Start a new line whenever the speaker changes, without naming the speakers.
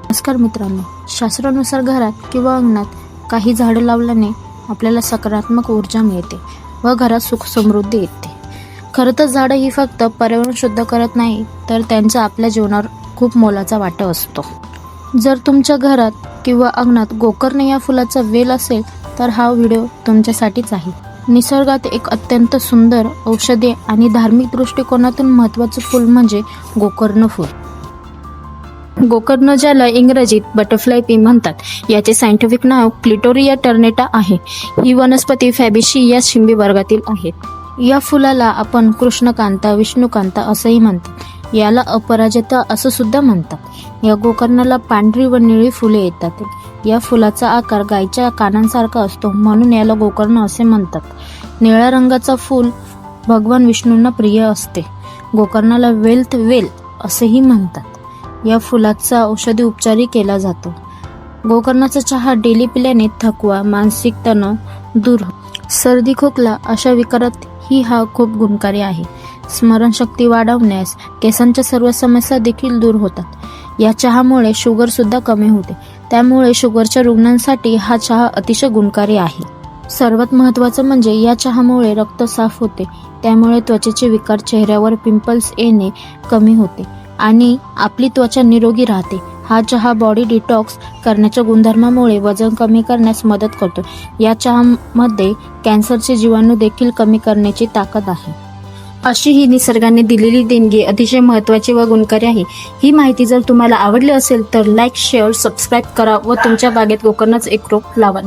नमस्कार मित्रांनो, शास्त्रानुसार घरात किंवा अंगणात काही झाडं लावल्याने आपल्याला सकारात्मक ऊर्जा मिळते व घरात सुख समृद्धी येते. खरं तर झाडं ही फक्त पर्यावरण शुद्ध करत नाही, तर त्यांचा आपल्या जीवनावर खूप मोलाचा वाटा असतो. जर तुमच्या घरात किंवा अंगणात गोकर्ण या फुलाचा वेल असेल तर हा व्हिडिओ तुमच्यासाठीच आहे. निसर्गात एक अत्यंत सुंदर औषधी आणि धार्मिक दृष्टिकोनातून महत्त्वाचं फूल म्हणजे गोकर्ण फूल. गोकर्ण, ज्याला इंग्रजीत बटरफ्लाय पी म्हणतात, याचे सायंटिफिक नाव क्लिटोरिया टर्नेटा आहे. ही वनस्पती फॅबेसी या शिंबी वर्गातील आहे. या फुलाला आपण कृष्णकांता, विष्णुकांता असंही म्हणतात. याला अपराजिता असं सुद्धा म्हणतात. या गोकर्णाला पांढरी व निळी फुले येतात. या फुलाचा आकार गायीच्या कानांसारखा असतो, म्हणून याला गोकर्ण असे म्हणतात. निळ्या रंगाचा फूल भगवान विष्णूंना प्रिय असते. गोकर्णाला वेल्थ वेल असेही म्हणतात. या फुलाचा औषधी उपचारही केला जातो. गोकर्णाचा चहा डेली पिल्याने थकवा, मानसिक तणाव दूर होतो. सर्दी, खोकला अशा विकारात ही हा खूप गुणकारी आहे. स्मरणशक्ती वाढवण्यास, केसांच्या सर्व समस्या देखील दूर होतात. या चहामुळे शुगर सुद्धा कमी होते. त्यामुळे शुगरच्या रुग्णांसाठी हा चहा अतिशय गुणकारी आहे. सर्वात महत्त्वाचं म्हणजे या चहामुळे रक्त साफ होते. त्यामुळे त्वचेचे विकार, चेहऱ्यावर पिंपल्स येणे कमी होते आणि आपली त्वचा निरोगी राहते. हा चहा बॉडी डिटॉक्स करण्याच्या गुणधर्मामुळे वजन कमी करण्यास मदत करतो. या चहामध्ये कॅन्सरचे जीवाणू देखील कमी करण्याची ताकद आहे. अशी ही निसर्गाने दिलेली देणगी अतिशय महत्त्वाची व गुणकारी आहे. ही माहिती जर तुम्हाला आवडली असेल तर लाईक, शेअर, सबस्क्राईब करा व तुमच्या बागेत गोकर्णाचं एक रोप लावा.